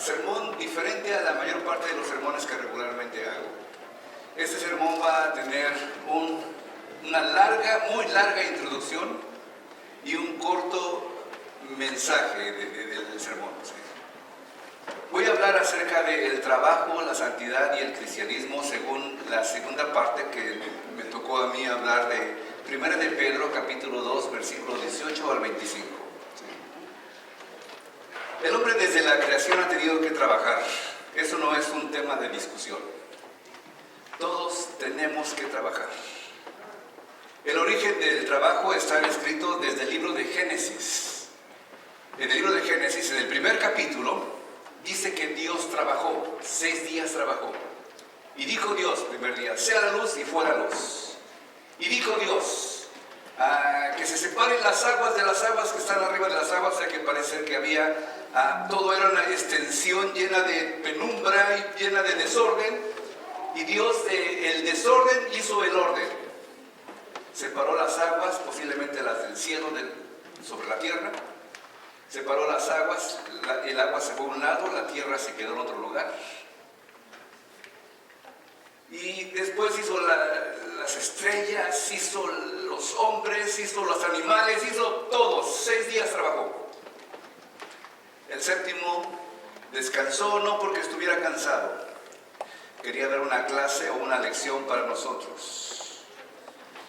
sermón diferente a la mayor parte de los sermones que regularmente hago. Este sermón va a tener una muy larga introducción y un corto mensaje del sermón. ¿Sí? Voy a hablar acerca del trabajo, la santidad y el cristianismo según la segunda parte que me tocó a mí hablar de 1 de Pedro, capítulo 2, versículos 18 al 25. ¿Sí? El hombre desde la creación ha tenido que trabajar. Eso no es un tema de discusión. Todos tenemos que trabajar. El origen del trabajo está escrito desde el libro de Génesis. En el libro de Génesis, en el primer capítulo, dice que Dios trabajó, 6 días trabajó. Y dijo Dios, primer día, sea la luz, y fue la luz. Y dijo Dios, que se separen las aguas de las aguas que están arriba de las aguas, o sea que parece que había, todo era una extensión llena de penumbra y llena de desorden. Y Dios del desorden hizo el orden. Separó las aguas, posiblemente las del cielo sobre la tierra. Separó las aguas, el agua se fue a un lado, la tierra se quedó en otro lugar. Y después hizo las estrellas, hizo los hombres, hizo los animales, hizo todo. 6 días trabajó. El séptimo descansó, no porque estuviera cansado. Quería dar una clase o una lección para nosotros.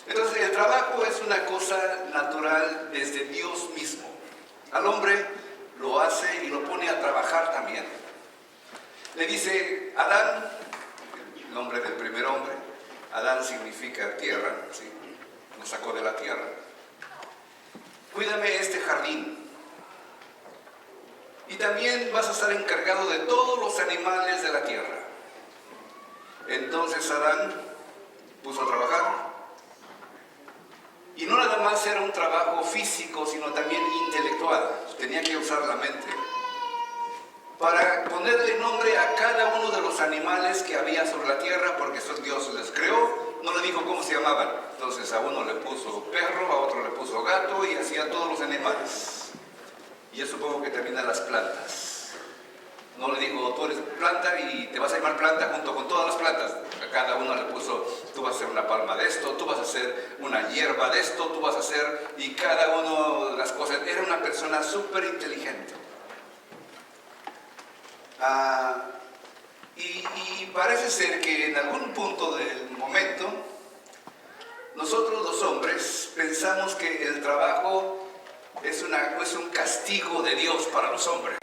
Entonces el trabajo es una cosa natural desde Dios mismo. Al hombre lo hace y lo pone a trabajar también. Le dice Adán, el nombre del primer hombre. Adán significa tierra, ¿sí? Nos sacó de la tierra. Cuídame este jardín. Y también vas a estar encargado de todos los animales de la tierra. Entonces Adán puso a trabajar. Y no nada más era un trabajo físico, sino también intelectual. Tenía que usar la mente para ponerle nombre a cada uno de los animales que había sobre la tierra, porque Dios les creó, no le dijo cómo se llamaban. Entonces a uno le puso perro, a otro le puso gato y así a todos los animales. Y yo supongo que también a las plantas. No le dijo, tú eres planta y te vas a llamar planta junto con todas las plantas. A cada uno le puso, tú vas a hacer una palma de esto, tú vas a hacer una hierba de esto, tú vas a hacer... Y cada uno de las cosas. Era una persona súper inteligente. Y parece ser que en algún punto del momento, nosotros los hombres pensamos que el trabajo es un castigo de Dios para los hombres.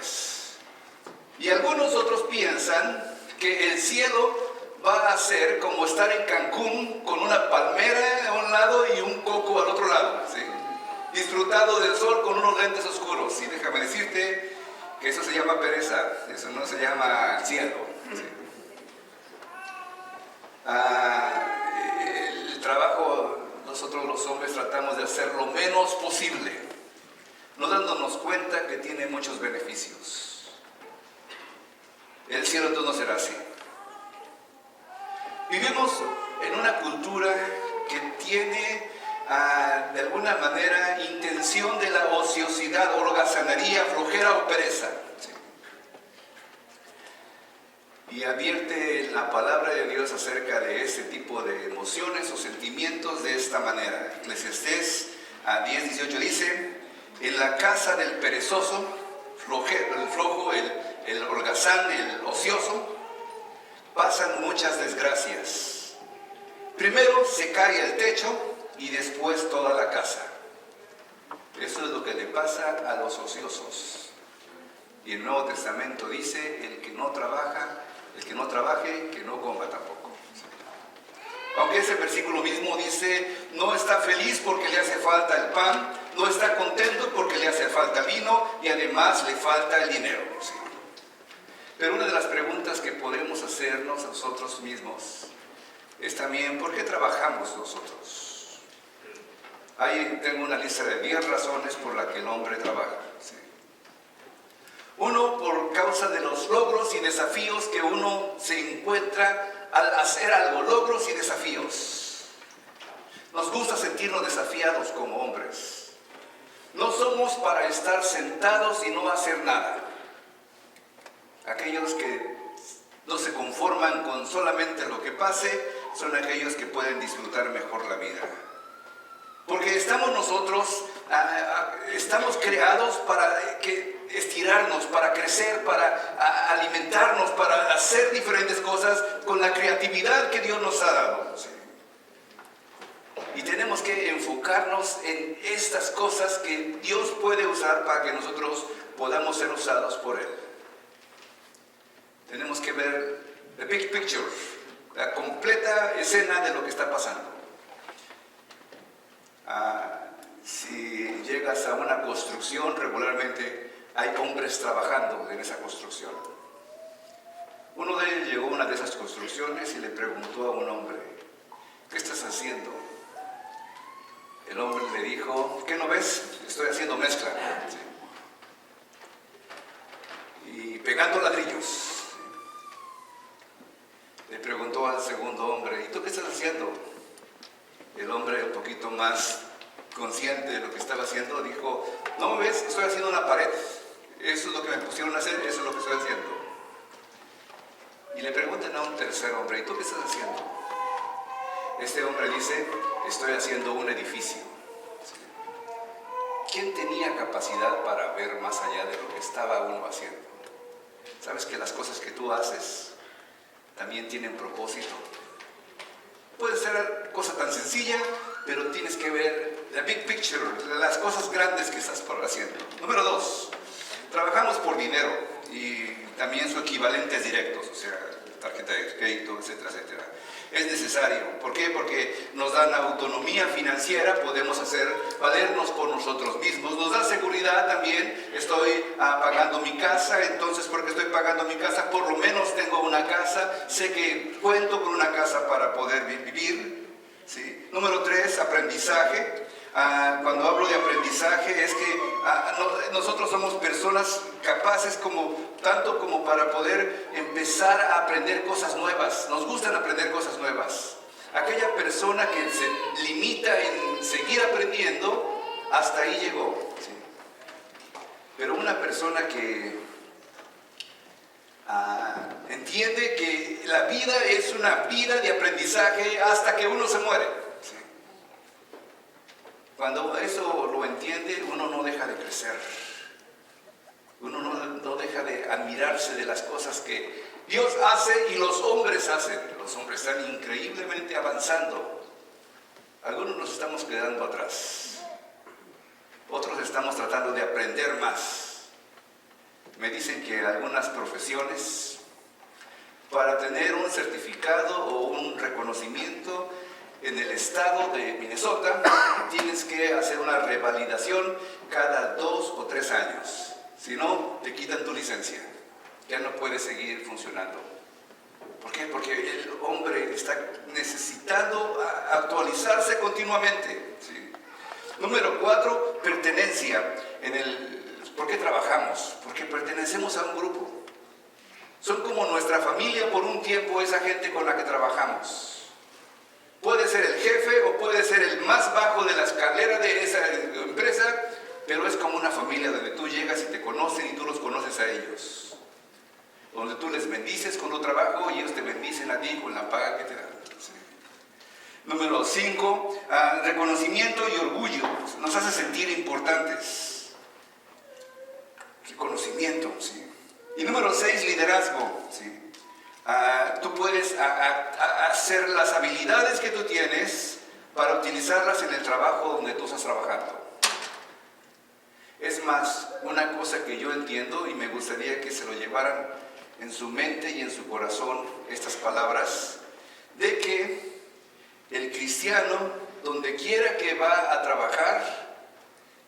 Y algunos otros piensan que el cielo va a ser como estar en Cancún con una palmera a un lado y un coco al otro lado, ¿sí? Disfrutando del sol con unos lentes oscuros. Y déjame decirte que eso se llama pereza, eso no se llama cielo, ¿sí? El trabajo, nosotros los hombres tratamos de hacer lo menos posible, no dándonos cuenta que tiene muchos beneficios. El cielo entonces no será así. Vivimos en una cultura que tiene de alguna manera intención de la ociosidad, holgazanería, flojera o pereza. ¿Sí? Y advierte la palabra de Dios acerca de este tipo de emociones o sentimientos de esta manera. Eclesiastés 10:18 dice, en la casa del perezoso, el flojo, el holgazán, el ocioso, pasan muchas desgracias. Primero se cae el techo y después toda la casa. Eso es lo que le pasa a los ociosos. Y el Nuevo Testamento dice, el que no trabaje, que no coma tampoco. Aunque ese versículo mismo dice, no está feliz porque le hace falta el pan, no está contento porque le hace falta vino y además le falta el dinero. ¿Sí? Pero una de las preguntas que podemos hacernos nosotros mismos es también, ¿por qué trabajamos nosotros? Ahí tengo una lista de 10 razones por las que el hombre trabaja. ¿Sí? Uno, por causa de los logros y desafíos que uno se encuentra al hacer algo, logros y desafíos. Nos gusta sentirnos desafiados como hombres. No somos para estar sentados y no hacer nada. Aquellos que no se conforman con solamente lo que pase, son aquellos que pueden disfrutar mejor la vida. Porque estamos creados para estirarnos, para crecer, para alimentarnos, para hacer diferentes cosas con la creatividad que Dios nos ha dado. ¿Sí? Y tenemos que enfocarnos en estas cosas que Dios puede usar para que nosotros podamos ser usados por Él. Tenemos que ver the big picture, la completa escena de lo que está pasando. Si llegas a una construcción, regularmente hay hombres trabajando en esa construcción. Uno de ellos llegó a una de esas construcciones y le preguntó a un hombre: ¿qué estás haciendo? El hombre le dijo: ¿qué no ves? Estoy haciendo mezcla. ¿Sí? Y pegando ladrillos. ¿Sí? Le preguntó al segundo hombre: ¿y tú qué estás haciendo? El hombre, un poquito más consciente de lo que estaba haciendo, dijo: ¿no me ves? Estoy haciendo una pared. Eso es lo que me pusieron a hacer, eso es lo que estoy haciendo. Y le preguntan a un tercer hombre: ¿y tú qué estás haciendo? Este hombre dice: estoy haciendo un edificio. ¿Quién tenía capacidad para ver más allá de lo que estaba uno haciendo? ¿Sabes que las cosas que tú haces también tienen propósito? Puede ser cosa tan sencilla, pero tienes que ver la big picture, las cosas grandes que estás haciendo. Número 2, trabajamos por dinero y también su equivalente es directos, o sea, tarjeta de crédito, etcétera, etcétera. Es necesario. ¿Por qué? Porque nos dan autonomía financiera, podemos valernos por nosotros mismos, nos da seguridad también. Estoy pagando mi casa, entonces porque estoy pagando mi casa, por lo menos tengo una casa, sé que cuento con una casa para poder vivir. ¿Sí? Número 3, aprendizaje. Cuando hablo de aprendizaje es que nosotros somos personas capaces tanto como para poder empezar a aprender cosas nuevas. Nos gustan aprender cosas nuevas. Aquella persona que se limita en seguir aprendiendo, hasta ahí llegó. ¿Sí? Pero una persona que entiende que la vida es una vida de aprendizaje hasta que uno se muere. ¿Sí? Cuando eso lo entiende, uno no deja de crecer. Uno no deja de admirarse de las cosas que Dios hace y los hombres hacen. Los hombres están increíblemente avanzando. Algunos nos estamos quedando atrás. Otros estamos tratando de aprender más. Me dicen que algunas profesiones, para tener un certificado o un reconocimiento en el estado de Minnesota, tienes que hacer una revalidación cada 2 o 3 años. Si no, te quitan tu licencia. Ya no puedes seguir funcionando. ¿Por qué? Porque el hombre está necesitando actualizarse continuamente. ¿Sí? Número 4, pertenencia. ¿Por qué trabajamos? Porque pertenecemos a un grupo. Son como nuestra familia por un tiempo, esa gente con la que trabajamos. Puede ser el jefe o puede ser el más bajo de la escalera de esa empresa, pero es como una familia donde tú llegas y te conocen y tú los conoces a ellos. Donde tú les bendices con tu trabajo y ellos te bendicen a ti con la paga que te dan. ¿Sí? Número 5, reconocimiento y orgullo. Nos hace sentir importantes. Reconocimiento, ¿sí? Y número 6, liderazgo, ¿sí? Tú puedes hacer las habilidades que tú tienes para utilizarlas en el trabajo donde tú estás trabajando. Es más, una cosa que yo entiendo y me gustaría que se lo llevaran en su mente y en su corazón, estas palabras, de que el cristiano, donde quiera que va a trabajar,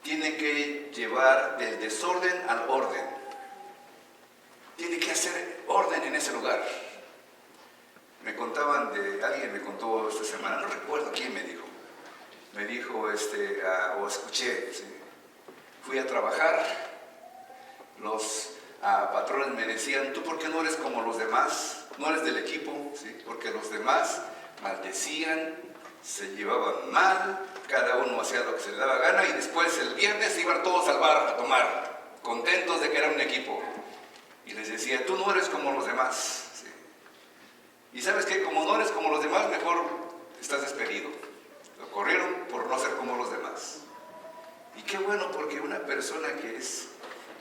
tiene que llevar del desorden al orden. Tiene que hacer orden en ese lugar. Alguien me contó esta semana, no recuerdo quién me dijo. Me dijo, o escuché, ¿sí? Fui a trabajar, los patrones me decían: ¿tú por qué no eres como los demás? No eres del equipo, ¿sí? Porque los demás maldecían, se llevaban mal, cada uno hacía lo que se le daba gana y después el viernes iban todos al bar a tomar, contentos de que era un equipo. y les decía, tú no eres como los demás. ¿Sí? Y sabes que como no eres como los demás, mejor estás despedido. Lo corrieron por no ser como los demás. Y qué bueno, porque una persona que es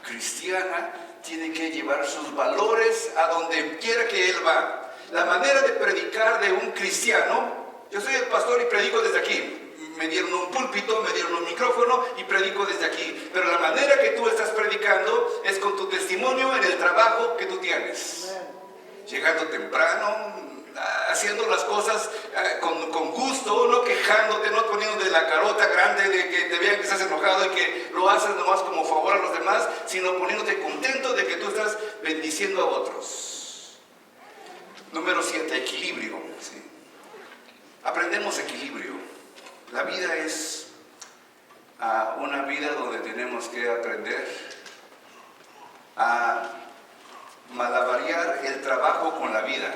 cristiana tiene que llevar sus valores a donde quiera que él va. La manera de predicar de un cristiano, yo soy el pastor y predico desde aquí. Me dieron un púlpito, me dieron un micrófono y predico desde aquí. Pero la manera que tú estás predicando es con tu testimonio en el trabajo que tú tienes. Llegando temprano, haciendo las cosas con gusto, no quejándote, no poniéndote la carota grande de que te vean que estás enojado y que lo haces nomás como favor a los demás, sino poniéndote contento de que tú estás bendiciendo a otros. Número 7, equilibrio. ¿Sí? Aprendemos equilibrio. La vida es una vida donde tenemos que aprender a malabarear el trabajo con la vida.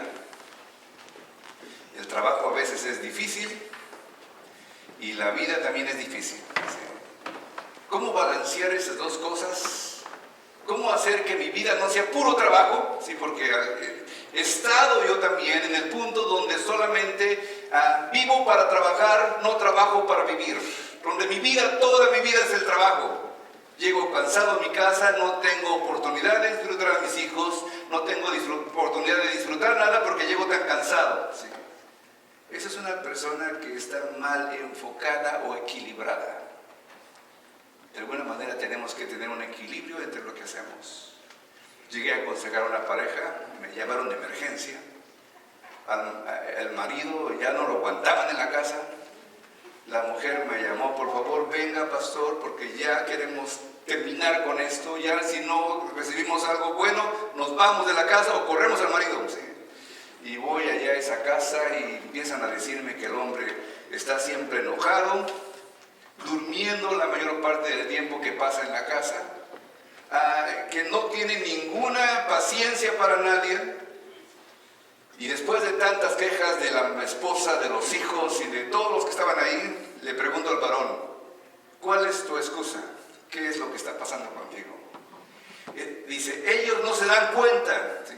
El trabajo a veces es difícil y la vida también es difícil. ¿Sí? ¿Cómo balancear esas dos cosas? ¿Cómo hacer que mi vida no sea puro trabajo? Sí, porque he estado yo también en el punto donde solamente vivo para trabajar, no trabajo para vivir. Donde mi vida, toda mi vida es el trabajo. Llego cansado a mi casa, no tengo oportunidad de disfrutar a mis hijos, no tengo oportunidad de disfrutar nada porque llego tan cansado. ¿Sí? Esa es una persona que está mal enfocada o equilibrada. De alguna manera tenemos que tener un equilibrio entre lo que hacemos. Llegué a aconsejar a una pareja, me llamaron de emergencia. El marido ya no lo aguantaban en la casa. La mujer me llamó, por favor, venga pastor, porque ya queremos terminar con esto. Ya si no recibimos algo bueno, nos vamos de la casa o corremos al marido. ¿Sí? Y voy allá a esa casa y empiezan a decirme que el hombre está siempre enojado, durmiendo la mayor parte del tiempo que pasa en la casa, que no tiene ninguna paciencia para nadie. Y después de tantas quejas de la esposa, de los hijos y de todos los que estaban ahí, le pregunto al varón, ¿cuál es tu excusa? ¿Qué es lo que está pasando contigo? Dice, ellos no se dan cuenta, ¿sí?,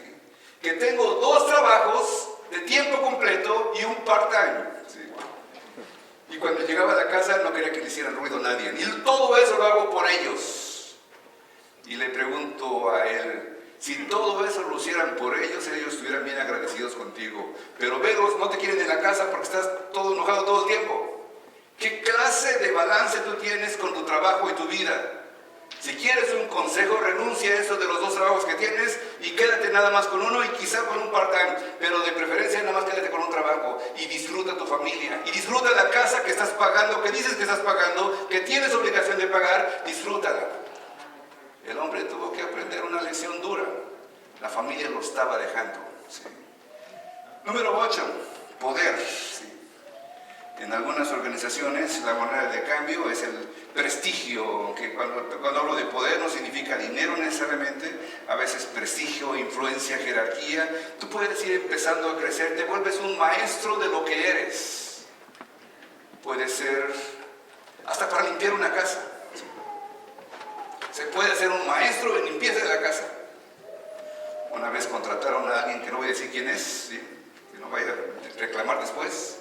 que tengo 2 trabajos de tiempo completo y un part-time. ¿Sí? Y cuando llegaba a la casa no quería que le hicieran ruido a nadie. Y todo eso lo hago por ellos. Y le pregunto a él, si todo eso lo hicieran por ellos, ellos estuvieran bien agradecidos contigo. Pero velos, no te quieren en la casa porque estás todo enojado todo el tiempo. ¿Qué clase de balance tú tienes con tu trabajo y tu vida? Si quieres un consejo, renuncia a eso de los 2 trabajos que tienes y quédate nada más con uno y quizá con un part-time, pero de preferencia nada más quédate con un trabajo y disfruta tu familia y disfruta la casa que estás pagando, que dices que estás pagando, que tienes obligación de pagar, disfrútala. El hombre tuvo que aprender una lección dura. La familia lo estaba dejando. ¿Sí? Número 8, poder. ¿Sí? En algunas organizaciones la moneda de cambio es el prestigio, aunque cuando hablo de poder no significa dinero necesariamente, a veces prestigio, influencia, jerarquía. Tú puedes ir empezando a crecer, te vuelves un maestro de lo que eres. Puede ser hasta para limpiar una casa. Se puede ser un maestro en limpieza de la casa. Una vez contrataron a alguien que no voy a decir quién es, ¿sí?, que no vaya a reclamar después.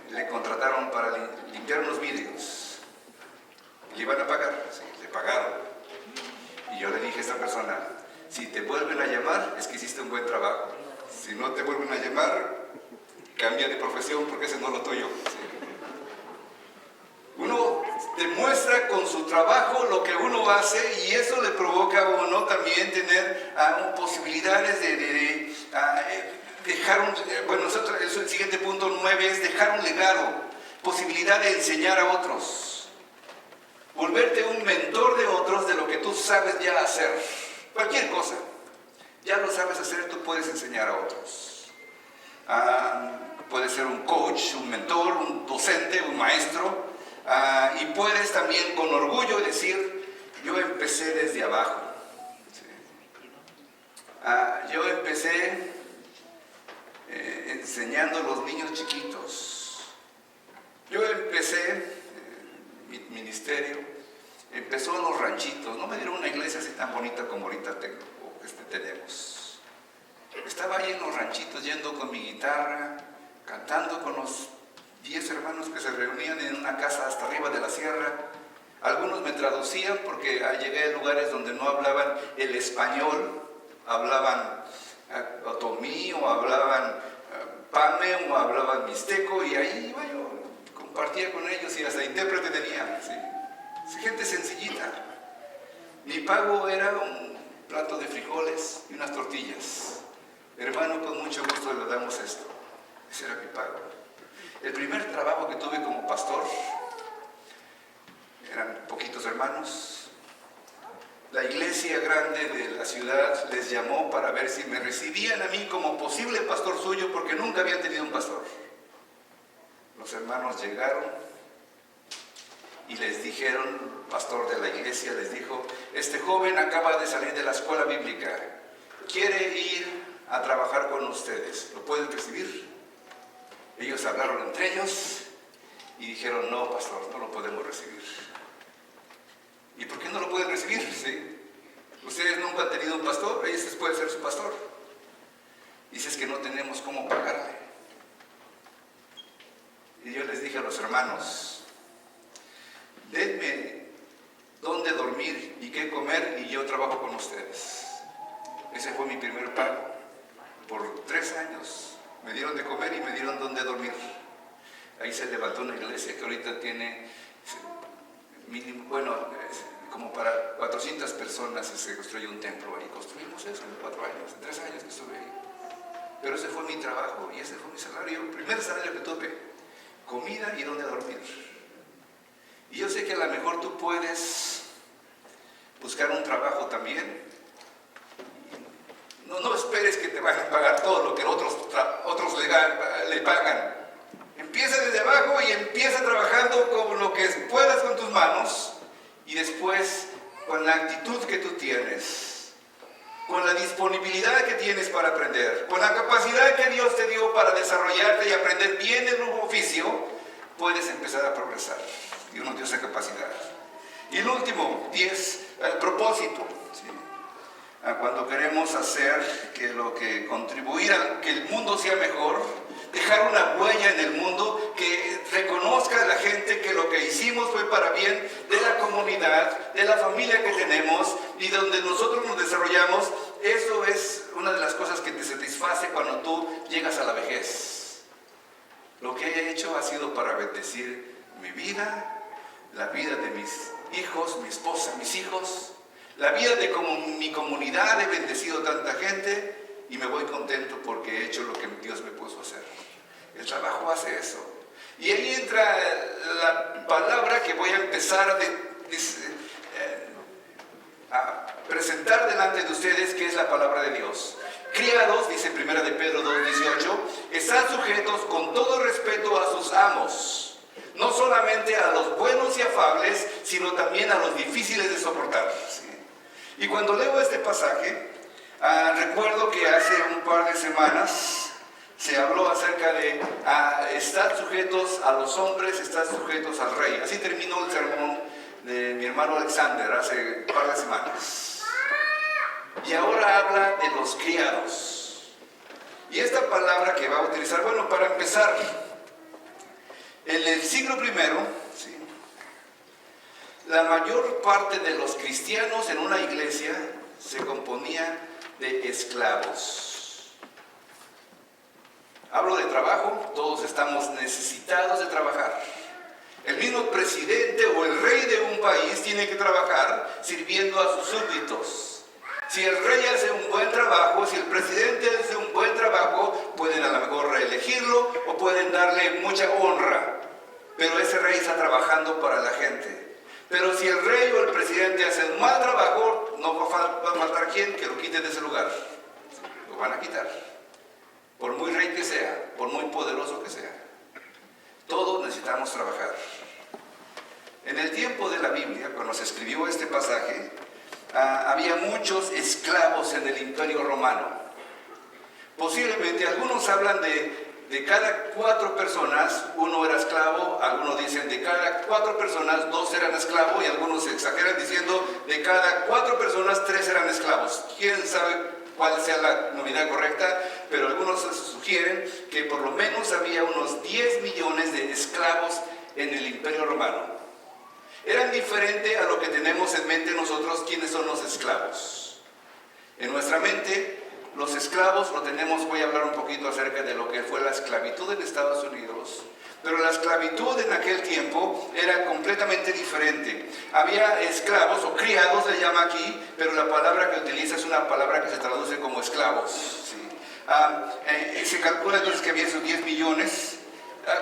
Le contrataron para limpiar unos vidrios. Le iban a pagar, sí, le pagaron. Y yo le dije a esta persona, si te vuelven a llamar, es que hiciste un buen trabajo. Si no te vuelven a llamar, cambia de profesión porque ese no es lo tuyo. ¿Sí? Uno demuestra con su trabajo lo que uno hace y eso le provoca a uno también tener posibilidades de dejar el siguiente punto 9 es dejar un legado, posibilidad de enseñar a otros, volverte un mentor de otros de lo que tú sabes ya hacer, cualquier cosa, ya lo sabes hacer, tú puedes enseñar a otros. Puedes ser un coach, un mentor, un docente, un maestro, y puedes también con orgullo decir, yo empecé desde abajo. ¿Sí? Yo empecé enseñando a los niños chiquitos. Yo empecé mi ministerio empezó en los ranchitos. No me dieron una iglesia así tan bonita como ahorita tenemos. Estaba ahí en los ranchitos yendo con mi guitarra, cantando con los 10 hermanos que se reunían en una casa hasta arriba de la sierra. Algunos me traducían porque llegué a lugares donde no hablaban el español, hablaban otomí o hablaban pame o hablaban mixteco, y ahí iba yo, compartía con ellos y hasta intérprete tenía, ¿sí? Gente sencillita. Mi pago era un plato de frijoles y unas tortillas. Hermano, con mucho gusto le damos esto. Ese era mi pago. El primer trabajo que tuve como pastor, eran poquitos hermanos. La iglesia grande de la ciudad les llamó para ver si me recibían a mí como posible pastor suyo, porque nunca habían tenido un pastor. Los hermanos llegaron y les dijeron, pastor de la iglesia les dijo, este joven acaba de salir de la escuela bíblica, quiere ir a trabajar con ustedes, ¿lo pueden recibir? Ellos hablaron entre ellos y dijeron, no, pastor, no lo podemos recibir. ¿Y por qué no lo pueden recibir? ¿Sí? Ustedes nunca han tenido un pastor, ellos pueden ser su pastor. Dices que no tenemos cómo pagarle. Y yo les dije a los hermanos, denme dónde dormir y qué comer y yo trabajo con ustedes. Ese fue mi primer pago. Por 3 años me dieron de comer y me dieron dónde dormir. Ahí se levantó una iglesia que ahorita tiene mínimo, como para 400 personas, y se construyó un templo ahí. Construimos eso en 4 años, en 3 años que estuve ahí. Pero ese fue mi trabajo y ese fue mi salario, el primer salario que tuve. Comida y dónde dormir. Y yo sé que a lo mejor tú puedes buscar un trabajo también. No esperes que te vayan a pagar todo lo que otros le pagan. Empieza desde abajo y empieza trabajando con lo que puedas con tus manos, y después con la actitud que tú tienes, con la disponibilidad que tienes para aprender, con la capacidad que Dios te dio para desarrollarte y aprender bien en un oficio, puedes empezar a progresar. Dios nos dio esa capacidad. Y el último, 10, el propósito. ¿Sí? Cuando queremos hacer contribuir a que el mundo sea mejor, dejar una huella en el mundo, que reconozca a la gente que lo que hicimos fue para bien de la comunidad, de la familia que tenemos y donde nosotros nos desarrollamos. Eso es una de las cosas que te satisface cuando tú llegas a la vejez. Lo que he hecho ha sido para bendecir mi vida, la vida de mis hijos, mi esposa, mis hijos, la vida de mi comunidad. He bendecido a tanta gente y me voy contento porque he hecho lo que Dios me puso a hacer. El trabajo hace eso. Y ahí entra la palabra que voy a empezar a presentar delante de ustedes, que es la palabra de Dios. Criados, dice 1 de Pedro 2:18, están sujetos con todo respeto a sus amos, no solamente a los buenos y afables, sino también a los difíciles de soportar. ¿Sí? Y cuando leo este pasaje, recuerdo que hace un par de semanas se habló acerca de estar sujetos a los hombres, estar sujetos al rey. Así terminó el sermón de mi hermano Alexander hace un par de semanas. Y ahora habla de los criados. Y esta palabra que va a utilizar, para empezar, en el siglo I, ¿sí?, la mayor parte de los cristianos en una iglesia se componía de esclavos. Hablo de trabajo, todos estamos necesitados de trabajar. El mismo presidente o el rey de un país tiene que trabajar sirviendo a sus súbditos. Si el rey hace un buen trabajo, si el presidente hace un buen trabajo, pueden a lo mejor reelegirlo o pueden darle mucha honra. Pero ese rey está trabajando para la gente. Pero si el rey o el presidente hace un mal trabajo, no va a faltar quien que lo quite de ese lugar. Lo van a quitar. Por muy rey que sea, por muy poderoso que sea. Todos necesitamos trabajar. En el tiempo de la Biblia, cuando se escribió este pasaje, había muchos esclavos en el Imperio Romano. Posiblemente algunos hablan de de cada 4 personas, uno era esclavo. Algunos dicen de cada 4 personas, 2 eran esclavos, y algunos exageran diciendo de cada 4 personas, 3 eran esclavos. ¿Quién sabe cuál sea la nominal correcta? Pero algunos sugieren que por lo menos había unos 10 millones de esclavos en el Imperio Romano. Eran diferente a lo que tenemos en mente nosotros, ¿quiénes son los esclavos? En nuestra mente, los esclavos lo tenemos. Voy a hablar un poquito acerca de lo que fue la esclavitud en Estados Unidos. Pero la esclavitud en aquel tiempo era completamente diferente. Había esclavos, o criados le llama aquí, pero la palabra que utiliza es una palabra que se traduce como esclavos, ¿sí? Se calcula entonces que había esos 10 millones.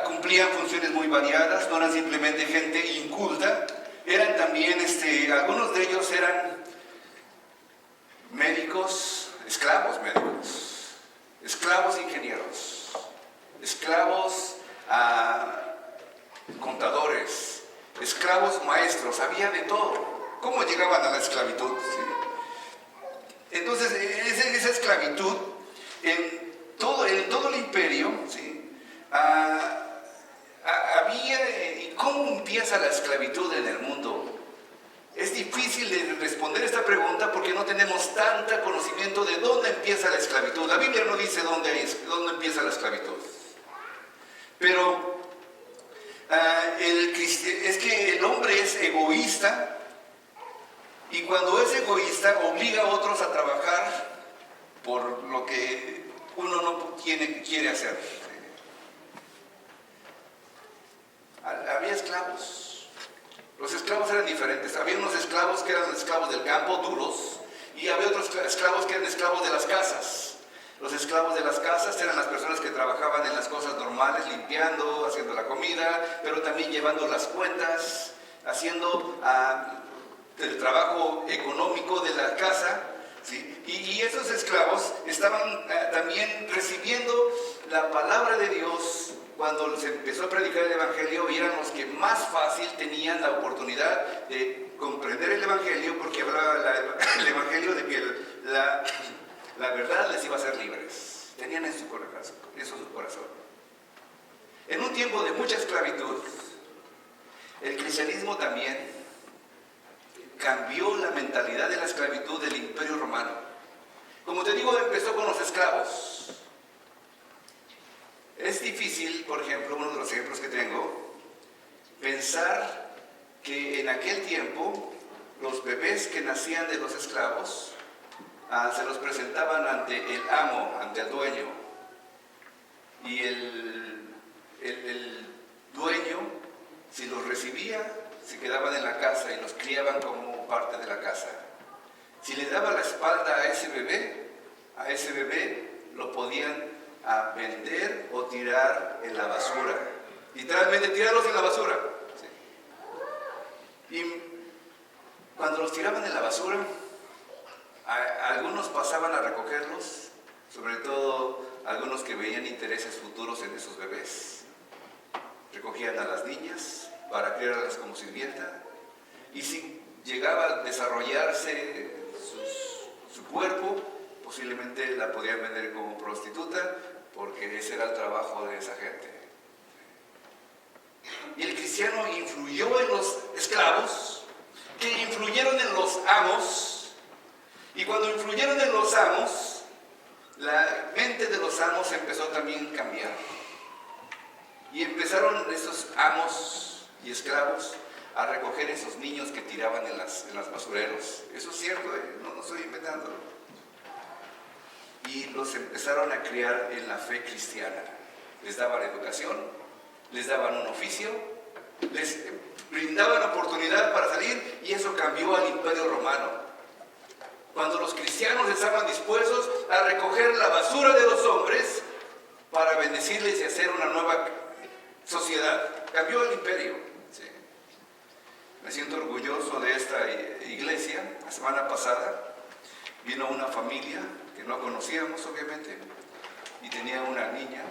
Cumplían funciones muy variadas, no eran simplemente gente inculta, eran también, algunos de ellos eran médicos, esclavos médicos, esclavos ingenieros, esclavos contadores, esclavos maestros, había de todo. ¿Cómo llegaban a la esclavitud? ¿Sí? Entonces, esa esclavitud en todo el imperio, ¿sí? ¿Y cómo empieza la esclavitud en el mundo? Es difícil de responder esta pregunta porque no tenemos tanto conocimiento de dónde empieza la esclavitud. La Biblia no dice dónde empieza la esclavitud. Pero es que el hombre es egoísta, y cuando es egoísta obliga a otros a trabajar por lo que uno no quiere hacer. Había esclavos. Los esclavos eran diferentes. Había unos esclavos que eran esclavos del campo, duros, y había otros esclavos que eran esclavos de las casas. Los esclavos de las casas eran las personas que trabajaban en las cosas normales, limpiando, haciendo la comida, pero también llevando las cuentas, haciendo el trabajo económico de la casa, ¿sí? Y esos esclavos estaban también recibiendo la palabra de Dios. Cuando se empezó a predicar el Evangelio, eran los que más fácil tenían la oportunidad de comprender el Evangelio, porque hablaba el Evangelio de que la verdad les iba a hacer libres. Tenían eso en su corazón. En un tiempo de mucha esclavitud, el cristianismo también cambió la mentalidad de la esclavitud del Imperio Romano. Como te digo, empezó con los esclavos. Es difícil, por ejemplo, uno de los ejemplos que tengo, pensar que en aquel tiempo los bebés que nacían de los esclavos se los presentaban ante el amo, ante el dueño, y el dueño, si los recibía, se quedaban en la casa y los criaban como parte de la casa. Si le daba la espalda a ese bebé lo podían vender o tirar en la basura. Literalmente tirarlos en la basura. ¿Sí? Y cuando los tiraban en la basura, algunos pasaban a recogerlos, sobre todo algunos que veían intereses futuros en esos bebés. Recogían a las niñas para criarlas como sirvienta, y si llegaba a desarrollarse su cuerpo, posiblemente la podían vender como prostituta, porque ese era el trabajo de esa gente. Y el cristiano influyó en los esclavos, que influyeron en los amos, y cuando influyeron en los amos, la mente de los amos empezó también a cambiar. Y empezaron esos amos y esclavos a recoger esos niños que tiraban en las basureros. Eso es cierto, no estoy inventándolo. Y los empezaron a criar en la fe cristiana. Les daban educación, les daban un oficio, les brindaban oportunidad para salir, y eso cambió al Imperio Romano. Cuando los cristianos estaban dispuestos a recoger la basura de los hombres para bendecirles y hacer una nueva sociedad, cambió el imperio. Sí. Me siento orgulloso de esta iglesia. La semana pasada vino una familia que no conocíamos, obviamente, y tenía una niña.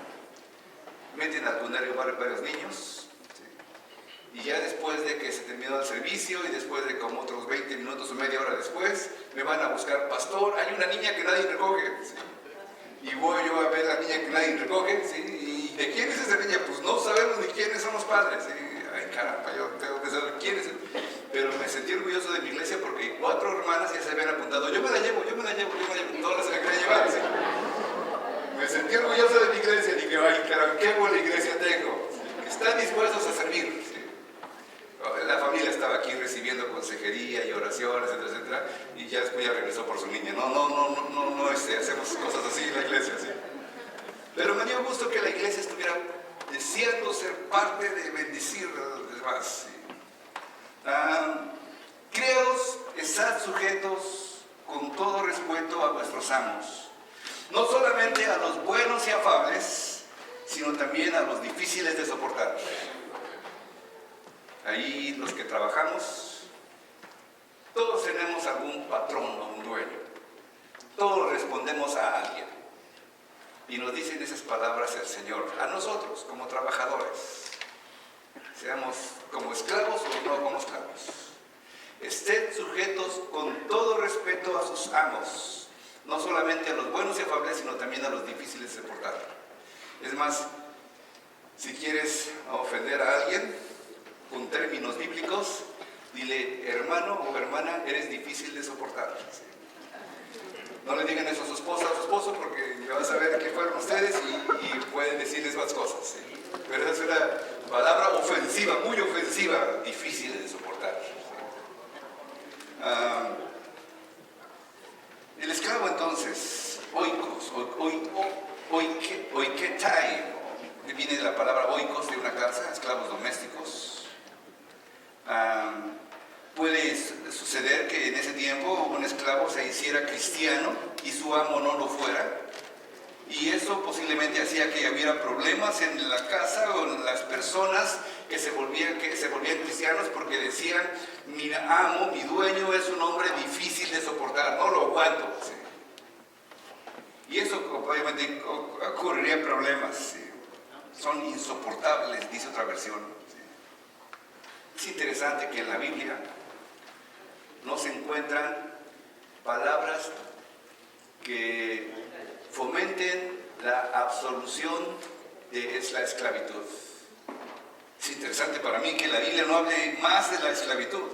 Meten al funerario varios niños, ¿sí? Y ya después de que se terminó el servicio, y después de como otros 20 minutos o media hora después, me van a buscar: pastor, hay una niña que nadie recoge, ¿sí? Y voy yo a ver la niña que nadie recoge, ¿sí? Y ¿Y de quién es esa niña? Pues no sabemos ni quiénes son los padres. Ay, caramba, yo tengo que saber quién es. Pero me sentí orgulloso de mi iglesia porque 4 hermanas ya se habían apuntado. Yo me la llevo. Todas se la querían llevar. ¿Sí? Me sentí orgulloso de mi iglesia. Dije, ay, caramba, qué buena iglesia tengo. Están dispuestos a servir. ¿Sí? La familia estaba aquí recibiendo consejería y oraciones, etcétera, etcétera. Y ya después ya regresó por su niña. No, hacemos cosas así en la iglesia. ¿Sí? Pero me dio gusto que la iglesia estuviera deseando ser parte de bendecir a los demás. ¿Sí? Criados, estad sujetos con todo respeto a vuestros amos, no solamente a los buenos y afables, sino también a los difíciles de soportar. Ahí los que trabajamos, todos tenemos algún patrón o un dueño, todos respondemos a alguien. Y nos dicen esas palabras el Señor, a nosotros como trabajadores, seamos como esclavos o no como esclavos. Estén sujetos con todo respeto a sus amos, no solamente a los buenos y afables, sino también a los difíciles de soportar. Es más, si quieres ofender a alguien con términos bíblicos, dile, hermano o hermana, eres difícil de soportar. No le digan eso a su esposa o a su esposo, porque ya vas a ver que fueron ustedes y pueden decirles más cosas. ¿Sí? Pero esa es una palabra ofensiva, muy ofensiva, difícil de soportar. ¿Sí? El esclavo entonces, oikos, oiketai, viene de la palabra oikos de una casa, esclavos domésticos. Puede suceder que en ese tiempo un esclavo se hiciera cristiano y su amo no lo fuera, y eso posiblemente hacía que hubiera problemas en la casa o en las personas que se volvían cristianos, porque decían, mi amo, mi dueño es un hombre difícil de soportar, no lo aguanto. ¿Sí? Y eso obviamente ocurriría problemas. ¿Sí? Son insoportables, dice otra versión. ¿Sí? Es interesante que en la Biblia no se encuentran palabras que fomenten la absolución de la esclavitud. Es interesante para mí que la Biblia no hable más de la esclavitud.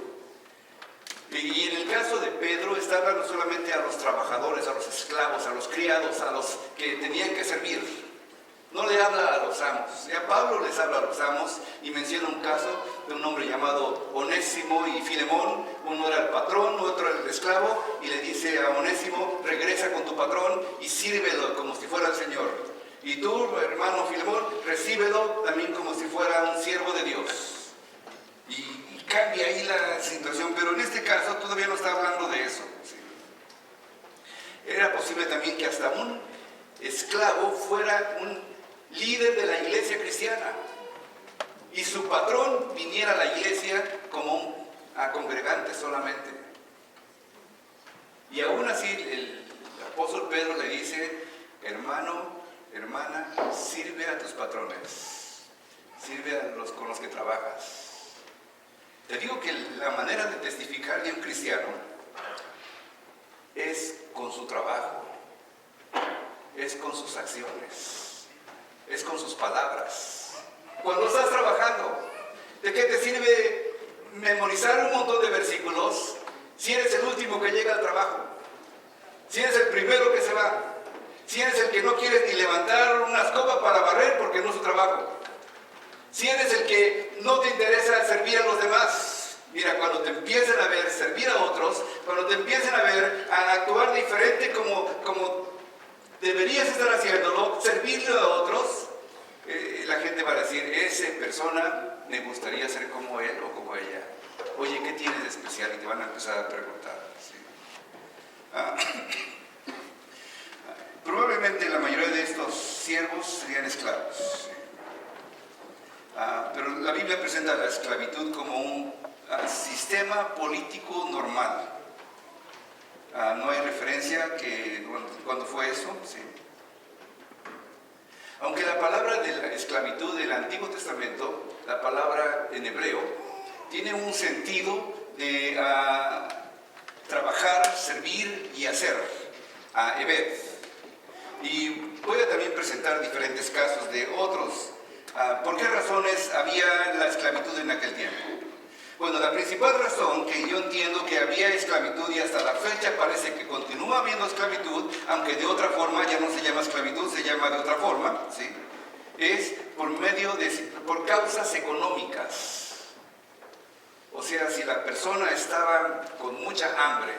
Y en el caso de Pedro está hablando solamente a los trabajadores, a los esclavos, a los criados, a los que tenían que servir. No le habla a los amos. Ya Pablo les habla a los amos y menciona un caso de un hombre llamado Onésimo y Filemón. Uno era el patrón, otro era el esclavo, y le dice a Onésimo, regresa con tu patrón y sírvelo como si fuera el Señor. Y tú, hermano Filemón, recíbelo también como si fuera un siervo de Dios. Y cambia ahí la situación, pero en este caso todavía no está hablando de eso. ¿Sí? Era posible también que hasta un esclavo fuera un líder de la iglesia cristiana y su patrón viniera a la iglesia como a congregante solamente. Y aún así el apóstol Pedro le dice, hermano, hermana, sirve a tus patrones, sirve a los con los que trabajas. Te digo que la manera de testificar de un cristiano es con su trabajo, es con sus acciones, es con sus palabras. Cuando estás trabajando, ¿de qué te sirve memorizar un montón de versículos si eres el último que llega al trabajo? Si eres el primero que se va, si eres el que no quiere ni levantar una escoba para barrer porque no es su trabajo, si eres el que no te interesa servir a los demás. Mira, cuando te empiecen a ver servir a otros, cuando te empiecen a ver a actuar diferente como deberías estar haciéndolo, servirle a otros, la gente va a decir, esa persona me gustaría ser como él o como ella. Oye, ¿qué tienes de especial? Y te van a empezar a preguntar. ¿Sí? Probablemente la mayoría de estos siervos serían esclavos. ¿Sí? Pero la Biblia presenta la esclavitud como un sistema político normal. No hay referencia que cuando fue eso. ¿Sí? Aunque la palabra de la esclavitud del Antiguo Testamento, la palabra en hebreo, tiene un sentido de trabajar, servir y hacer, ebed. Y voy a también presentar diferentes casos de otros. ¿Por qué razones había la esclavitud en aquel tiempo? Bueno, la principal razón que yo entiendo que había esclavitud y hasta la fecha parece que continúa habiendo esclavitud, aunque de otra forma, ya no se llama esclavitud, se llama de otra forma, ¿sí? Es por causas económicas. O sea, si la persona estaba con mucha hambre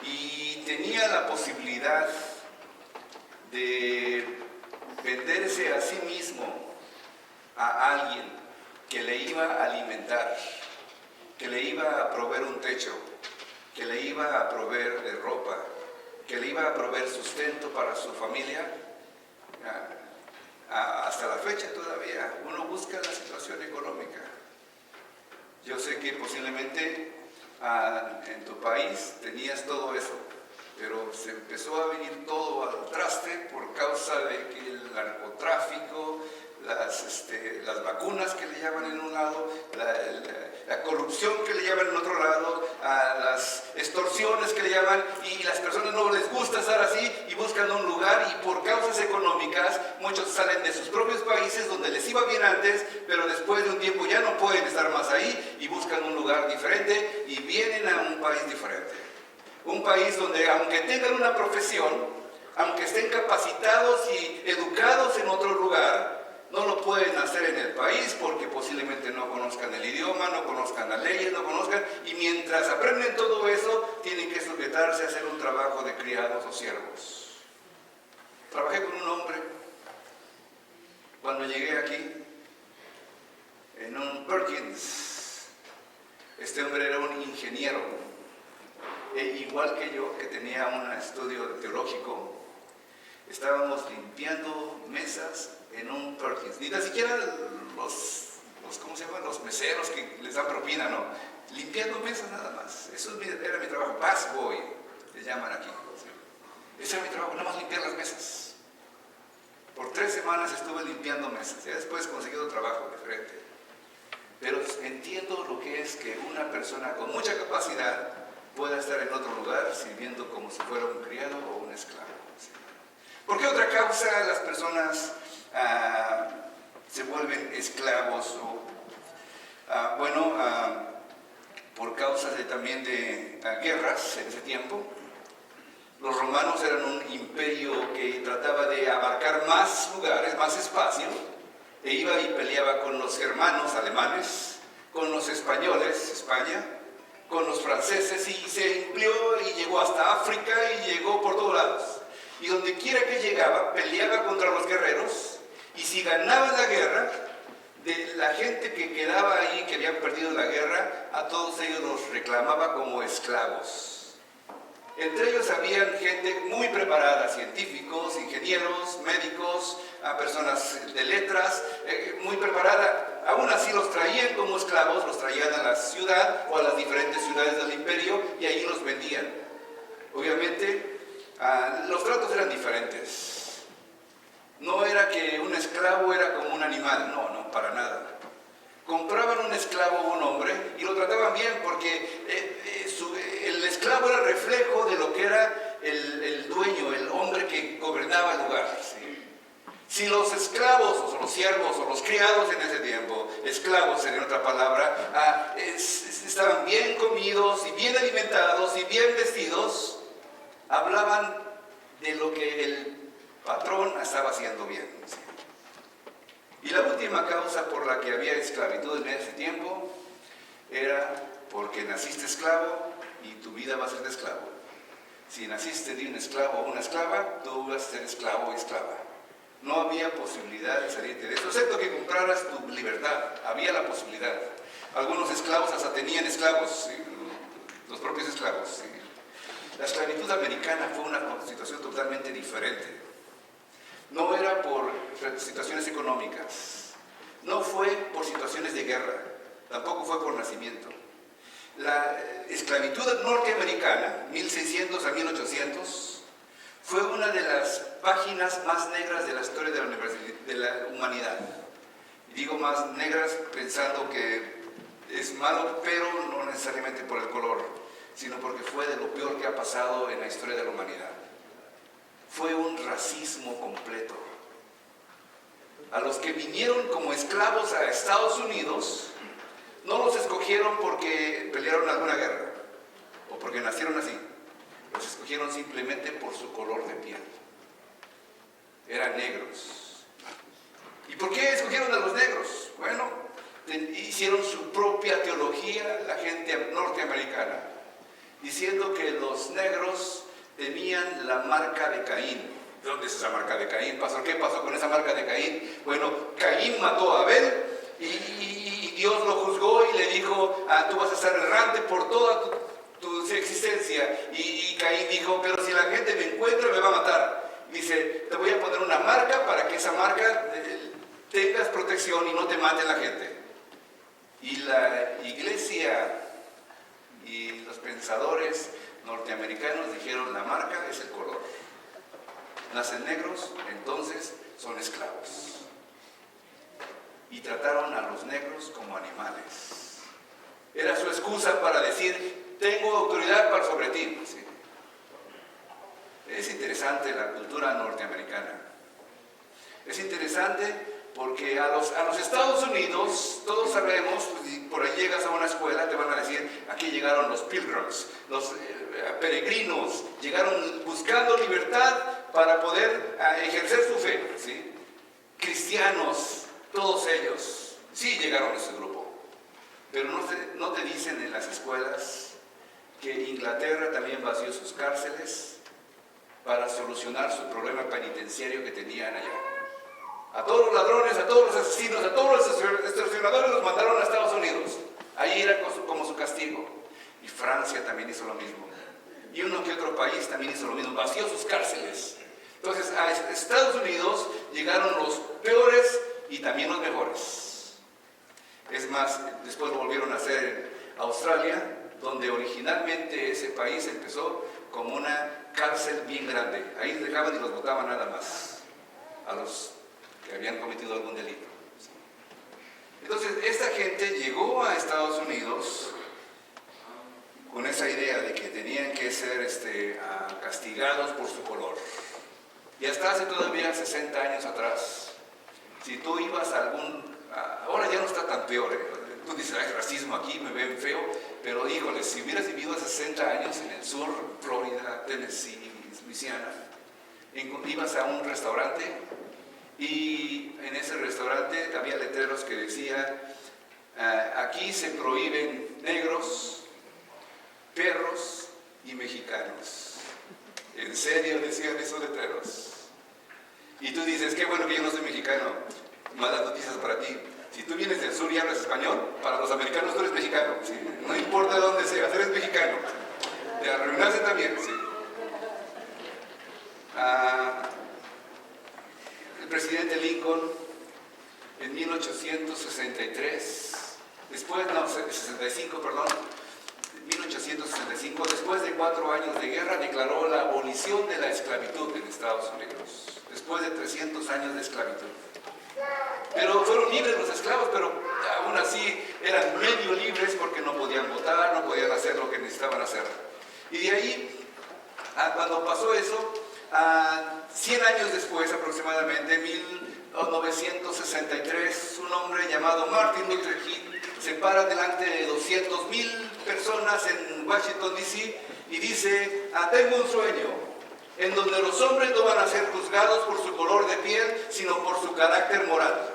y tenía la posibilidad de venderse a sí mismo a alguien que le iba a alimentar, que le iba a proveer un techo, que le iba a proveer de ropa, que le iba a proveer sustento para su familia, hasta la fecha todavía uno busca la situación económica. Yo sé que posiblemente en tu país tenías todo eso, pero se empezó a venir todo al traste por causa de que el narcotráfico, las vacunas que le llaman en un lado, la corrupción que le llaman en otro lado, las extorsiones que le llaman, y las personas no les gusta estar así y buscan un lugar, y por causas económicas muchos salen de sus propios países donde les iba bien antes, pero después de un tiempo ya no pueden estar más ahí y buscan un lugar diferente y vienen a un país diferente. Un país donde aunque tengan una profesión, aunque estén capacitados y educados en otro lugar, no lo pueden hacer en el país porque posiblemente no conozcan el idioma, no conozcan las leyes, no conozcan, y mientras aprenden todo eso, tienen que sujetarse a hacer un trabajo de criados o siervos. Trabajé con un hombre cuando llegué aquí, en un Perkins. Este hombre era un ingeniero, igual que yo, que tenía un estudio teológico. Estábamos limpiando mesas en un Perkins. Ni siquiera ¿cómo se llaman? Los meseros que les dan propina, ¿no? Limpiando mesas nada más. Eso era mi trabajo. Busboy, le llaman aquí. ¿Sí? Ese era mi trabajo, nada más limpiar las mesas. Por 3 semanas estuve limpiando mesas. Ya después conseguí otro trabajo diferente. Pero entiendo lo que es que una persona con mucha capacidad pueda estar en otro lugar sirviendo como si fuera un criado o un esclavo. ¿Sí? ¿Por qué otra causa las personas se vuelven esclavos? Por causas también de guerras en ese tiempo. Los romanos eran un imperio que trataba de abarcar más lugares, más espacio, e iba y peleaba con los germanos alemanes, con los españoles, España, con los franceses, y se amplió y llegó hasta África y llegó por todos lados. Y donde quiera que llegaba, peleaba contra los guerreros, y si ganaban la guerra, de la gente que quedaba ahí, que habían perdido la guerra, a todos ellos los reclamaba como esclavos. Entre ellos habían gente muy preparada, científicos, ingenieros, médicos, personas de letras, muy preparada. Aún así los traían como esclavos, los traían a la ciudad o a las diferentes ciudades del imperio y allí los vendían. Obviamente, los tratos eran diferentes. No era que un esclavo era como un animal, no, para nada. Compraban un esclavo a un hombre y lo trataban bien porque el esclavo era reflejo de lo que era el dueño, el hombre que gobernaba el lugar. ¿Sí? Si los esclavos, o los siervos, o los criados en ese tiempo, esclavos en otra palabra, estaban bien comidos y bien alimentados y bien vestidos, hablaban de lo que el patrón estaba haciendo bien. ¿Sí? Y la última causa por la que había esclavitud en ese tiempo era porque naciste esclavo y tu vida va a ser de esclavo. Si naciste de un esclavo o una esclava, tú vas a ser esclavo o esclava. No había posibilidad de salirte de eso, excepto que compraras tu libertad. Había la posibilidad. Algunos esclavos hasta tenían esclavos, ¿sí? Los propios esclavos. ¿Sí? La esclavitud americana fue una situación totalmente diferente. No era por situaciones económicas, no fue por situaciones de guerra, tampoco fue por nacimiento. La esclavitud norteamericana, 1600 a 1800, fue una de las páginas más negras de la historia de la humanidad. Y digo más negras pensando que es malo, pero no necesariamente por el color, sino porque fue de lo peor que ha pasado en la historia de la humanidad. fue un racismo completo. A los que vinieron como esclavos a Estados Unidos, no los escogieron porque pelearon alguna guerra o porque nacieron así. Los escogieron simplemente por su color de piel. Eran negros. ¿Y por qué escogieron a los negros? Bueno, hicieron su propia teología, la gente norteamericana, diciendo que los negros tenían la marca de Caín. ¿De dónde es esa marca de Caín, pastor? ¿Qué pasó con esa marca de Caín? Bueno, Caín mató a Abel y Dios lo juzgó y le dijo, tú vas a estar errante por toda tu existencia. Y Caín dijo, pero si la gente me encuentra me va a matar. Dice, te voy a poner una marca para que esa marca tengas protección y no te mate la gente. Y la iglesia y los pensadores norteamericanos dijeron, la marca es el color. Nacen negros, entonces son esclavos. Y trataron a los negros como animales. Era su excusa para decir, tengo autoridad sobre ti. ¿Sí? Es interesante la cultura norteamericana. Es interesante porque a los Estados Unidos, todos sabemos, pues, por ahí llegas a una escuela, te van a decir, aquí llegaron los pilgrims, los peregrinos, llegaron buscando libertad para poder ejercer su fe, ¿sí? Cristianos, todos ellos, sí llegaron a ese grupo. Pero no te dicen en las escuelas que Inglaterra también vació sus cárceles para solucionar su problema penitenciario que tenían allá. A todos los ladrones, a todos los asesinos, a todos los extorsionadores los mandaron a Estados Unidos. Ahí era como su castigo. Y Francia también hizo lo mismo. Y uno que otro país también hizo lo mismo, vació sus cárceles. Entonces a Estados Unidos llegaron los peores y también los mejores. Es más, después lo volvieron a hacer en Australia, donde originalmente ese país empezó como una cárcel bien grande. Ahí dejaban y los botaban nada más a los que habían cometido algún delito. Entonces, esta gente llegó a Estados Unidos con esa idea de que tenían que ser castigados por su color. Y hasta hace todavía 60 años atrás, si tú ibas a ahora ya no está tan peor, tú dices, hay racismo aquí, me ven feo, pero híjole, si hubieras vivido hace 60 años en el sur, Florida, Tennessee, Luisiana, ibas a un restaurante y en ese restaurante había letreros que decían, aquí se prohíben negros, perros y mexicanos. En serio decían esos letreros. Y tú dices, qué bueno que yo no soy mexicano. Malas noticias para ti. Si tú vienes del sur y hablas español, para los americanos tú eres mexicano. ¿Sí? No importa de dónde seas, eres mexicano. De arruinarse también, sí. El presidente Lincoln, en 1865, después de 4 años de guerra, declaró la abolición de la esclavitud en Estados Unidos, después de 300 años de esclavitud. Pero fueron libres los esclavos, pero aún así eran medio libres porque no podían votar, no podían hacer lo que necesitaban hacer. Y de ahí, cuando pasó eso, 100 años después aproximadamente, 1963, un hombre llamado Martin Luther King se para delante de 200,000 personas en Washington, D.C. y dice, tengo un sueño, en donde los hombres no van a ser juzgados por su color de piel, sino por su carácter moral.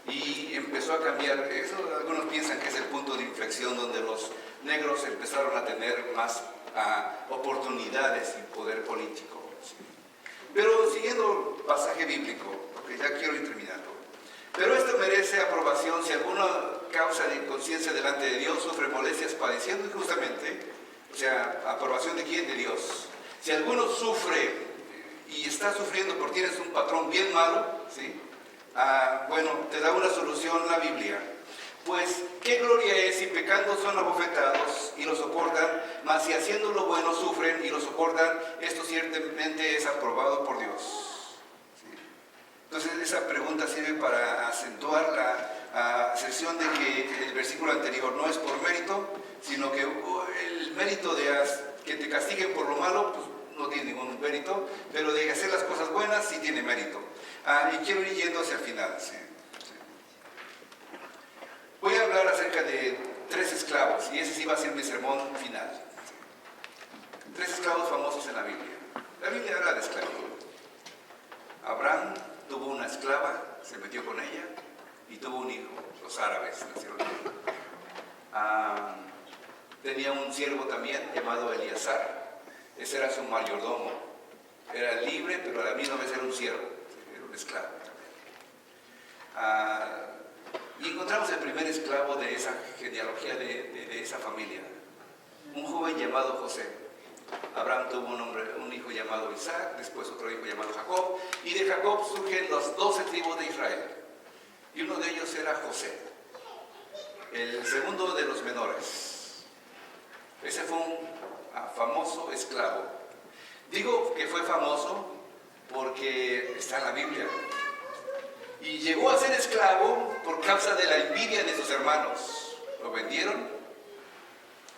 Y empezó a cambiar eso. Algunos piensan que es el punto de inflexión donde los negros empezaron a tener más oportunidades y poder político. ¿Sí? Pero siguiendo el pasaje bíblico, porque ya quiero ir terminando. Pero esto merece aprobación si alguna causa de conciencia delante de Dios sufre molestias padeciendo injustamente. O sea, ¿aprobación de quién? De Dios. Si alguno sufre y está sufriendo porque tienes un patrón bien malo, ¿sí? Bueno, te da una solución la Biblia. Pues, ¿qué gloria es si pecando son abofetados y lo soportan, mas si haciendo lo bueno sufren y lo soportan, esto ciertamente es aprobado por Dios? ¿Sí? Entonces, esa pregunta sirve para acentuar la sección de que el versículo anterior no es por mérito, sino que el mérito de que te castiguen por lo malo, pues no tiene ningún mérito, pero de hacer las cosas buenas sí tiene mérito. Y quiero ir yendo hacia el final. ¿Sí? Voy a hablar acerca de 3 esclavos, y ese sí va a ser mi sermón final. 3 esclavos famosos en la Biblia. La Biblia habla de esclavitud. Abraham tuvo una esclava, se metió con ella y tuvo un hijo. Los árabes nacieron. Tenía un siervo también llamado Eleazar. Ese era su mayordomo. Era libre, pero a la misma vez era un siervo. Era un esclavo también. Y encontramos el primer esclavo de esa genealogía, de esa familia. Un joven llamado José. Abraham tuvo un hijo llamado Isaac, después otro hijo llamado Jacob, y de Jacob surgen las 12 tribus de Israel. Y uno de ellos era José, el segundo de los menores. Ese fue un famoso esclavo. Digo que fue famoso porque está en la Biblia. Y llegó a ser esclavo por causa de la envidia de sus hermanos. Lo vendieron,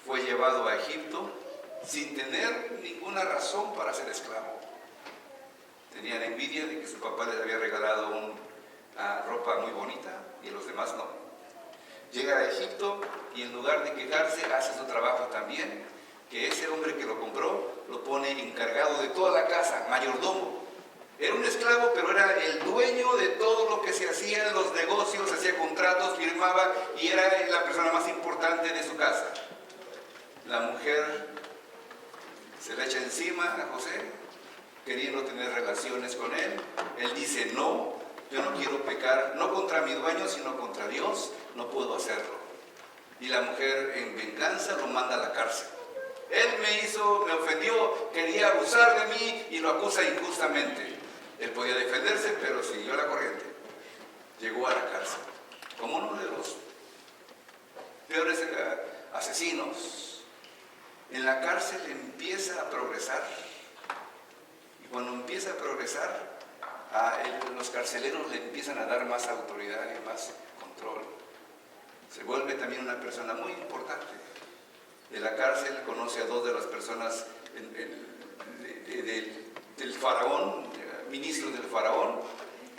fue llevado a Egipto sin tener ninguna razón para ser esclavo. Tenían envidia de que su papá les había regalado una ropa muy bonita y los demás no. Llega a Egipto y en lugar de quejarse hace su trabajo también, que ese hombre que lo compró lo pone encargado de toda la casa, mayordomo. Era un esclavo, pero era el dueño de todo lo que se hacía en los negocios, hacía contratos, firmaba y era la persona más importante de su casa. La mujer se le echa encima a José, queriendo tener relaciones con él. Él dice, no, yo no quiero pecar, no contra mi dueño, sino contra Dios, no puedo hacerlo. Y la mujer en venganza lo manda a la cárcel. Él me ofendió, quería abusar de mí y lo acusa injustamente. Él podía defenderse, pero siguió la corriente. Llegó a la cárcel, como uno de los peores asesinos. En la cárcel empieza a progresar. Y cuando empieza a progresar, los carceleros le empiezan a dar más autoridad y más control. Se vuelve también una persona muy importante. De la cárcel conoce a 2 de las personas del faraón, ministros del faraón,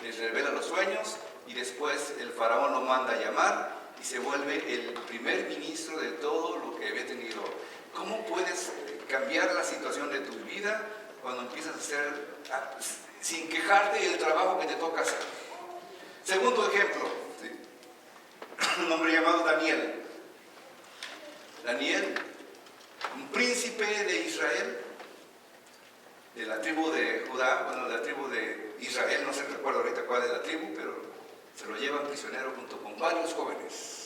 les revela los sueños y después el faraón lo manda a llamar y se vuelve el primer ministro de todo lo que había tenido. ¿Cómo puedes cambiar la situación de tu vida cuando empiezas a hacer, sin quejarte, el trabajo que te toca hacer? Segundo ejemplo, ¿sí? Un hombre llamado Daniel. Daniel, un príncipe de Israel, de la tribu de Judá, bueno, de la tribu de Israel, no se recuerda ahorita cuál es la tribu, pero se lo llevan prisionero junto con varios jóvenes.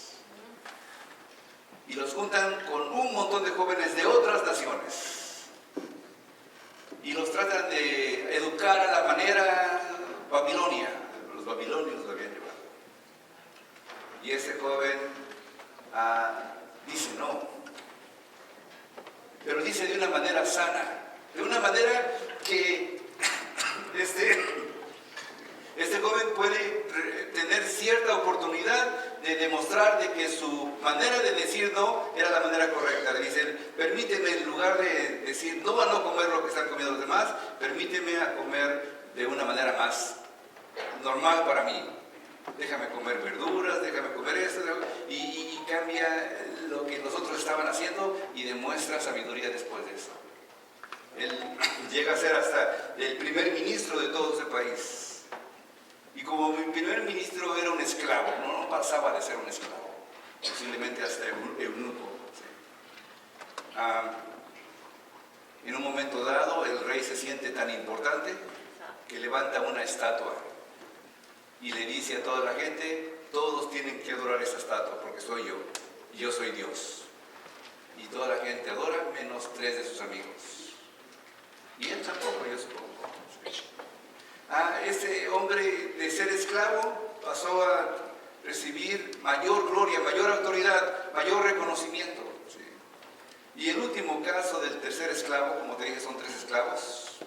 Y los juntan con un montón de jóvenes de otras naciones. Y los tratan de educar a la manera babilonia. Los babilonios lo habían llevado. Y ese joven dice no. Pero dice de una manera sana. De una manera que este joven puede tener cierta oportunidad de demostrar de que su manera de decir no era la manera correcta. Le dicen, permíteme, en lugar de decir no a no comer lo que están comiendo los demás, permíteme a comer de una manera más normal para mí. Déjame comer verduras, déjame comer esto, y cambia lo que los otros estaban haciendo y demuestra sabiduría después de eso. Él llega a ser hasta el primer ministro de todo ese país. Y como mi primer ministro era un esclavo, no pasaba de ser un esclavo, posiblemente hasta eunuco. ¿Sí? En un momento dado, el rey se siente tan importante que levanta una estatua y le dice a toda la gente, todos tienen que adorar esa estatua porque soy yo, y yo soy Dios. Y toda la gente adora, menos 3 de sus amigos. Y él tampoco, yo supongo. Este hombre de ser esclavo pasó a recibir mayor gloria, mayor autoridad, mayor reconocimiento. ¿Sí? Y el último caso del tercer esclavo, como te dije, son 3 esclavos,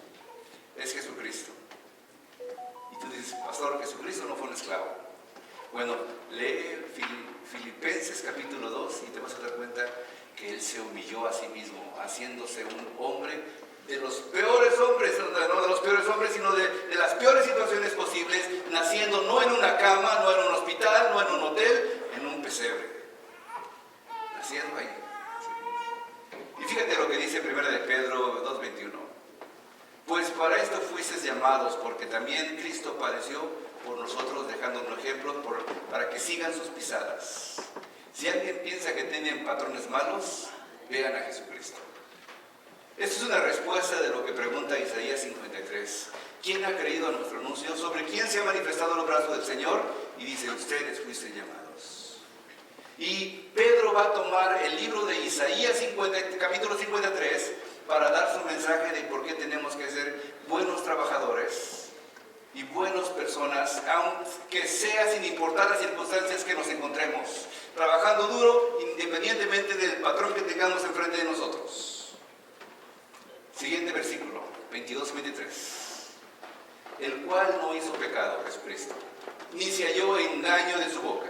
es Jesucristo. Y tú dices, pastor, Jesucristo no fue un esclavo. Bueno, lee Filipenses capítulo 2 y te vas a dar cuenta que él se humilló a sí mismo, haciéndose un hombre de los peores hombres, no de los peores hombres, sino de las peores situaciones posibles, naciendo no en una cama, no en un hospital, no en un hotel, en un pesebre. Naciendo ahí. Y fíjate lo que dice 1 de Pedro 2:21. Pues para esto fuisteis llamados, porque también Cristo padeció por nosotros, dejando un ejemplo para que sigan sus pisadas. Si alguien piensa que tienen patrones malos, vean a Jesucristo. Esta es una respuesta de lo que pregunta Isaías 53. ¿Quién ha creído a nuestro anuncio? ¿Sobre quién se ha manifestado los brazos del Señor? Y dice, ustedes fuisteis llamados. Y Pedro va a tomar el libro de Isaías capítulo 53 para dar su mensaje de por qué tenemos que ser buenos trabajadores y buenas personas, aunque sea sin importar las circunstancias que nos encontremos, trabajando duro independientemente del patrón que tengamos enfrente de nosotros. Siguiente versículo, 22-23. El cual no hizo pecado, Jesucristo, ni se halló engaño de su boca.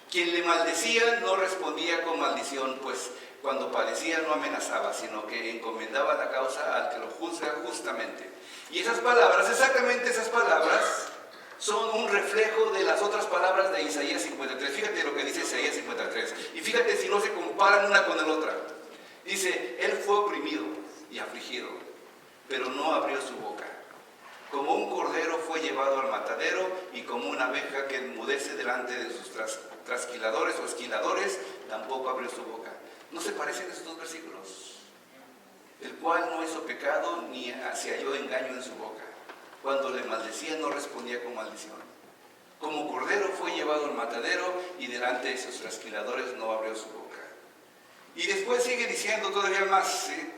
Quien le maldecía no respondía con maldición, pues cuando padecía no amenazaba, sino que encomendaba la causa al que lo juzga justamente. Y esas palabras, exactamente esas palabras, son un reflejo de las otras palabras de Isaías 53. Fíjate lo que dice Isaías 53. Y fíjate si no se comparan una con la otra. Dice, él fue oprimido y afligido, pero no abrió su boca. Como un cordero fue llevado al matadero, y como una abeja que enmudece delante de sus trasquiladores o esquiladores, tampoco abrió su boca. ¿No se parecen esos dos versículos? El cual no hizo pecado, ni se halló engaño en su boca. Cuando le maldecía no respondía con maldición. Como cordero fue llevado al matadero, y delante de sus trasquiladores no abrió su boca. Y después sigue diciendo todavía más, ¿sí?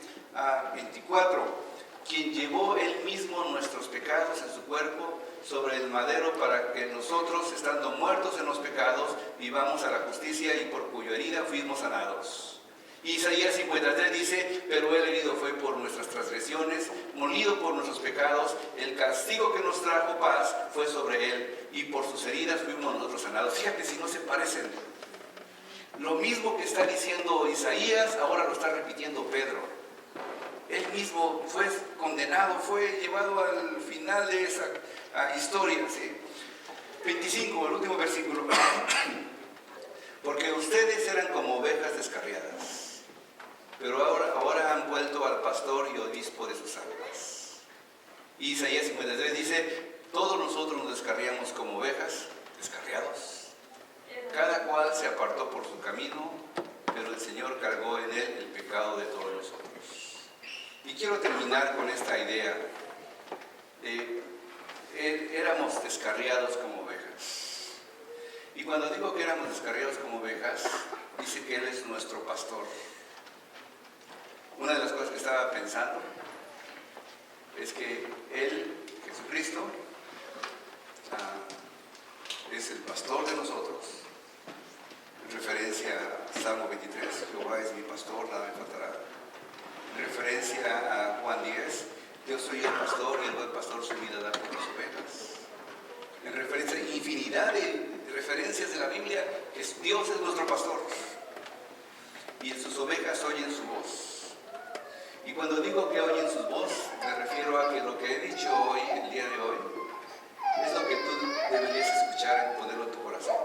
24. Quien llevó él mismo nuestros pecados en su cuerpo sobre el madero, para que nosotros, estando muertos en los pecados, vivamos a la justicia, y por cuya herida fuimos sanados. Isaías 53 dice, pero él herido fue por nuestras transgresiones, molido por nuestros pecados, el castigo que nos trajo paz fue sobre él, y por sus heridas fuimos nosotros sanados. Fíjate si no se parecen. Lo mismo que está diciendo Isaías, ahora lo está repitiendo Pedro. Él mismo fue condenado, fue llevado al final de esa historia, ¿sí? 25, el último versículo. Porque ustedes eran como ovejas descarriadas, pero ahora han vuelto al pastor y obispo de sus almas. Y Isaías 53 dice, todos nosotros nos descarriamos como ovejas, descarriados. Cada cual se apartó por su camino, pero el Señor cargó en él el pecado de todos nosotros. Y quiero terminar con esta idea. Éramos descarriados como ovejas. Y cuando digo que éramos descarriados como ovejas, dice que Él es nuestro pastor. Una de las cosas que estaba pensando es que Él, Jesucristo, es el pastor de nosotros. En referencia a Salmo 23, Jehová es mi pastor, nada me faltará. En referencia a Juan 10, yo soy el pastor, y el buen pastor su vida da por las ovejas. En referencia a infinidad de referencias de la Biblia, que Dios es nuestro pastor, y en sus ovejas oyen su voz. Y cuando digo que oyen su voz, me refiero a que lo que he dicho hoy, el día de hoy, es lo que tú deberías escuchar y ponerlo en tu corazón.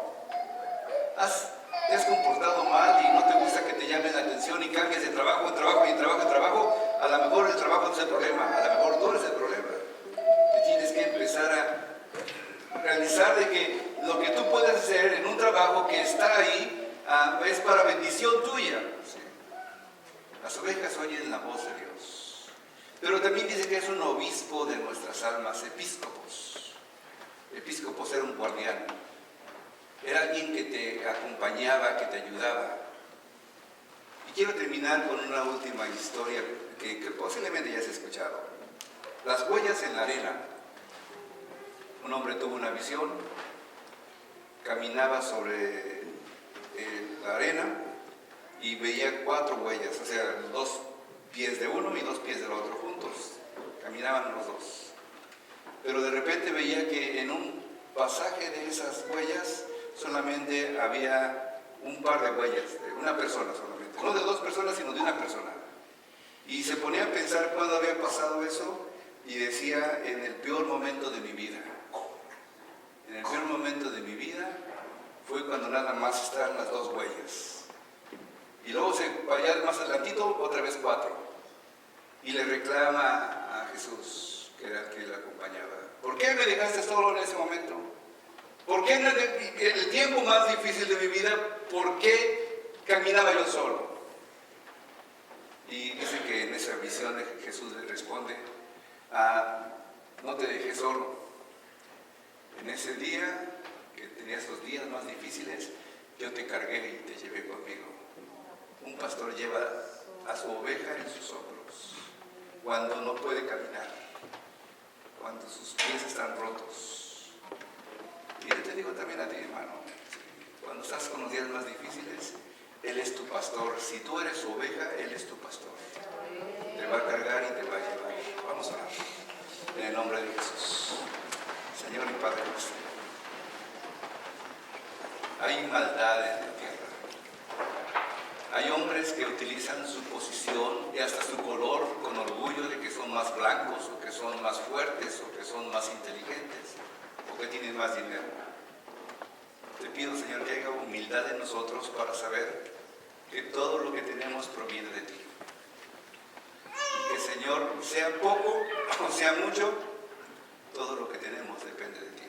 Te has comportado mal y no te gusta que te llamen la atención, y cambias de trabajo en trabajo y en trabajo en trabajo. A lo mejor el trabajo no es el problema, a lo mejor tú eres el problema. Te tienes que empezar a realizar de que lo que tú puedes hacer en un trabajo que está ahí es para bendición tuya. ¿Sí? Las ovejas oyen la voz de Dios. Pero también dice que es un obispo de nuestras almas, episcopos. Episcopos era un guardián. Era alguien que te acompañaba, que te ayudaba. Y quiero terminar con una última historia que posiblemente ya has escuchado. Las huellas en la arena. Un hombre tuvo una visión, caminaba sobre la arena y veía 4 huellas, o sea, 2 pies de uno y 2 pies del otro juntos. Caminaban los dos. Pero de repente veía que en un pasaje de esas huellas solamente había un par de huellas, de una persona solamente, no de 2 personas, sino de una persona. Y se ponía a pensar cuándo había pasado eso y decía, en el peor momento de mi vida. En el peor momento de mi vida fue cuando nada más están las 2 huellas. Y luego allá más adelantito, otra vez 4. Y le reclama a Jesús, que era el que le acompañaba. ¿Por qué me dejaste solo en ese momento? ¿Por qué en el tiempo más difícil de mi vida, por qué caminaba yo solo? Y dice que en esa visión Jesús le responde, no te dejé solo. En ese día, que tenías los días más difíciles, yo te cargué y te llevé conmigo. Un pastor lleva a su oveja en sus hombros cuando no puede caminar, cuando sus pies están rotos. Y yo te digo también a ti, hermano, cuando estás con los días más difíciles, Él es tu pastor. Si tú eres su oveja, Él es tu pastor. Te va a cargar y te va a llevar. Vamos a orar. En el nombre de Jesús. Señor y Padre nuestro, hay maldad en la tierra. Hay hombres que utilizan su posición y hasta su color con orgullo de que son más blancos, o que son más fuertes, o que son más inteligentes, o que tienen más dinero. Te pido, Señor, que haya humildad en nosotros para saber que todo lo que tenemos proviene de ti. Y que, Señor, sea poco o sea mucho, todo lo que tenemos depende de ti.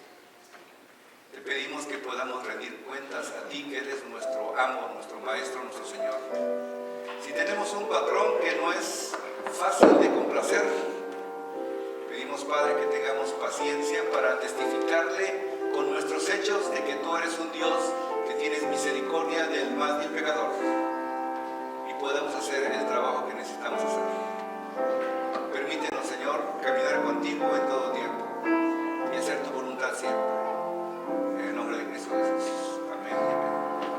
Te pedimos que podamos rendir cuentas a ti, que eres nuestro amo, nuestro maestro, nuestro Señor. Si tenemos un patrón que no es fácil de complacer, pedimos, Padre, que tengamos paciencia para testificarle con nuestros hechos de que tú eres un Dios que tienes misericordia del más vil pecador, y podamos hacer el